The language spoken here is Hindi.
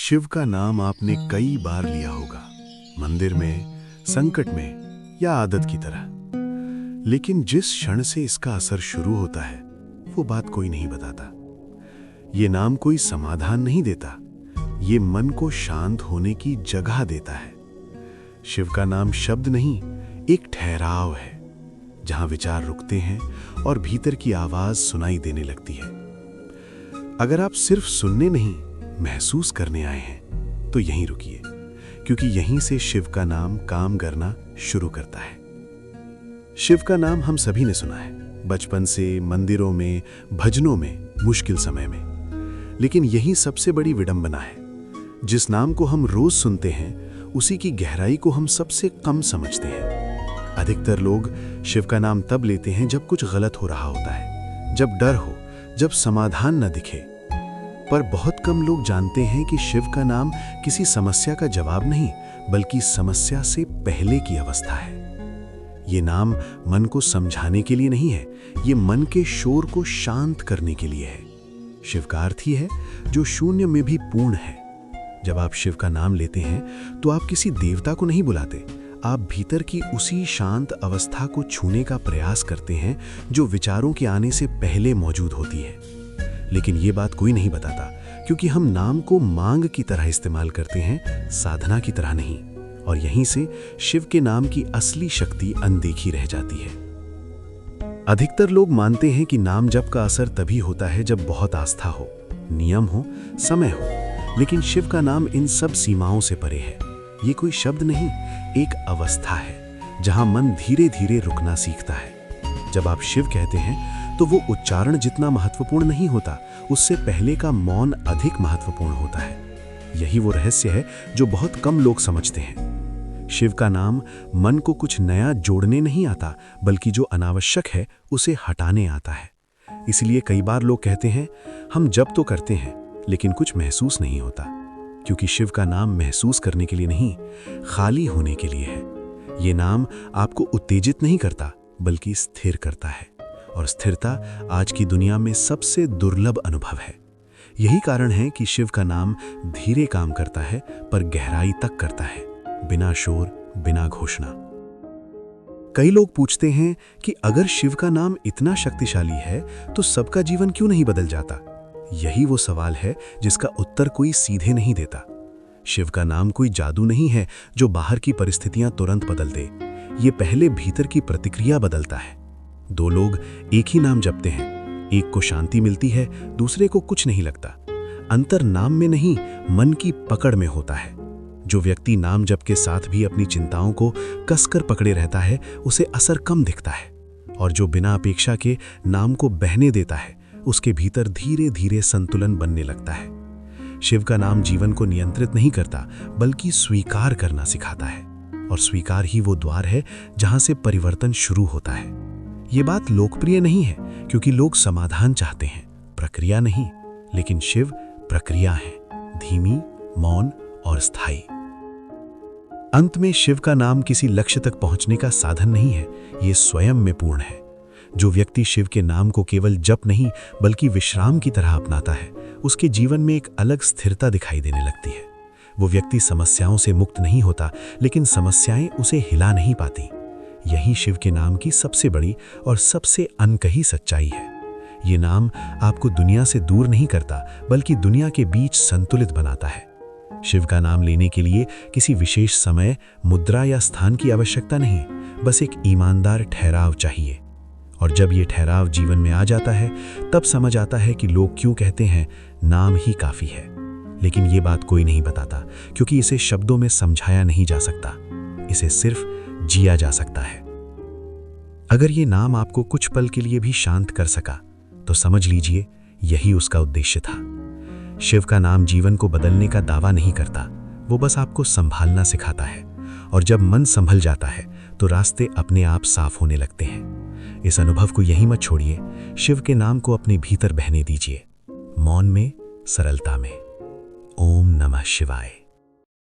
शिव का नाम आपने कई बार लिया होगा, मंदिर में, संकट में या आदत की तरह। लेकिन जिस क्षण से इसका असर शुरू होता है, वो बात कोई नहीं बताता। ये नाम कोई समाधान नहीं देता, ये मन को शांत होने की जगह देता है। शिव का नाम शब्द नहीं, एक ठहराव है, जहां विचार रुकते हैं और भीतर की आवाज सुनाई देने लगती है। अगर आप सिर्फ सुनने नहीं, महसूस करने आए हैं, तो यहीं रुकिए, क्योंकि यहीं से शिव का नाम काम करना शुरू करता है। शिव का नाम हम सभी ने सुना है, बचपन से, मंदिरों में, भजनों में, मुश्किल समय में। लेकिन यही सबसे बड़ी विडंबना है, जिस नाम को हम रोज सुनते हैं, उसी की गहराई को हम सबसे कम समझते हैं। अधिकतर लोग शिव का नाम तब लेते हैं जब कुछ गलत हो रहा होता है, जब डर हो, जब समाधान न दिखे। पर बहुत कम लोग जानते हैं कि शिव का नाम किसी समस्या का जवाब नहीं, बल्कि समस्या से पहले की अवस्था है। ये नाम मन को समझाने के लिए नहीं है, ये मन के शोर को शांत करने के लिए है। शिव का अर्थ ही है जो शून्य में भी पूर्ण है। जब आप शिव का नाम लेते हैं तो आप किसी देवता को नहीं बुलाते, आप भीतर की उसी शांत अवस्था को छूने का प्रयास करते हैं जो विचारों के आने से पहले मौजूद होती है। लेकिन ये बात कोई नहीं बताता, क्योंकि हम नाम को मांग की तरह इस्तेमाल करते हैं, साधना की तरह नहीं। और यहीं से शिव के नाम की असली शक्ति अनदेखी रह जाती है। अधिकतर लोग मानते हैं कि नाम जप का असर तभी होता है जब बहुत आस्था हो, नियम हो, समय हो। लेकिन शिव का नाम इन सब सीमाओं से परे है। ये कोई शब्द नहीं, एक अवस्था है जहां मन धीरे धीरे रुकना सीखता है। जब आप शिव कहते हैं तो वो उच्चारण जितना महत्वपूर्ण नहीं होता, उससे पहले का मौन अधिक महत्वपूर्ण होता है। यही वो रहस्य है जो बहुत कम लोग समझते हैं। शिव का नाम मन को कुछ नया जोड़ने नहीं आता, बल्कि जो अनावश्यक है उसे हटाने आता है। इसलिए कई बार लोग कहते हैं, हम जप तो करते हैं लेकिन कुछ महसूस नहीं होता, क्योंकि शिव का नाम महसूस करने के लिए नहीं, खाली होने के लिए है। ये नाम आपको उत्तेजित नहीं करता, बल्कि स्थिर करता है। और स्थिरता आज की दुनिया में सबसे दुर्लभ अनुभव है। यही कारण है कि शिव का नाम धीरे काम करता है, पर गहराई तक करता है, बिना शोर, बिना घोषणा। कई लोग पूछते हैं कि अगर शिव का नाम इतना शक्तिशाली है तो सबका जीवन क्यों नहीं बदल जाता? यही वो सवाल है जिसका उत्तर कोई सीधे नहीं देता। शिव का नाम कोई जादू नहीं है जो बाहर की परिस्थितियां तुरंत बदल दे। ये पहले भीतर की प्रतिक्रिया बदलता है। दो लोग एक ही नाम जपते हैं, एक को शांति मिलती है, दूसरे को कुछ नहीं लगता। अंतर नाम में नहीं, मन की पकड़ में होता है। जो व्यक्ति नाम जप के साथ भी अपनी चिंताओं को कसकर पकड़े रहता है, उसे असर कम दिखता है। और जो बिना अपेक्षा के नाम को बहने देता है, उसके भीतर धीरे धीरे संतुलन बनने लगता है। शिव का नाम जीवन को नियंत्रित नहीं करता, बल्कि स्वीकार करना सिखाता है। और स्वीकार ही वो द्वार है जहां से परिवर्तन शुरू होता है। ये बात लोकप्रिय नहीं है, क्योंकि लोग समाधान चाहते हैं, प्रक्रिया नहीं। लेकिन शिव प्रक्रिया है, धीमी, मौन और स्थायी। अंत में शिव का नाम किसी लक्ष्य तक पहुंचने का साधन नहीं है, ये स्वयं में पूर्ण है। जो व्यक्ति शिव के नाम को केवल जप नहीं, बल्कि विश्राम की तरह अपनाता है, उसके जीवन में एक अलग स्थिरता दिखाई देने लगती है। वो व्यक्ति समस्याओं से मुक्त नहीं होता, लेकिन समस्याएं उसे हिला नहीं पाती। यही शिव के नाम की सबसे बड़ी और सबसे अनकही सच्चाई है। ये नाम आपको दुनिया से दूर नहीं करता, बल्कि दुनिया के बीच संतुलित बनाता है। शिव का नाम लेने के लिए किसी विशेष समय, मुद्रा या स्थान की आवश्यकता नहीं, बस एक ईमानदार ठहराव चाहिए। और जब ये ठहराव जीवन में आ जाता है, तब समझ आता है कि लोग क्यों कहते हैं नाम ही काफी है। लेकिन ये बात कोई नहीं बताता, क्योंकि इसे शब्दों में समझाया नहीं जा सकता, इसे सिर्फ जिया जा सकता है। अगर ये नाम आपको कुछ पल के लिए भी शांत कर सका, तो समझ लीजिए यही उसका उद्देश्य था। शिव का नाम जीवन को बदलने का दावा नहीं करता, वो बस आपको संभालना सिखाता है। और जब मन संभल जाता है तो रास्ते अपने आप साफ होने लगते हैं। इस अनुभव को यहीं मत छोड़िए, शिव के नाम को अपने भीतर बहने दीजिए, मौन में, सरलता में। ओम नमः शिवाय।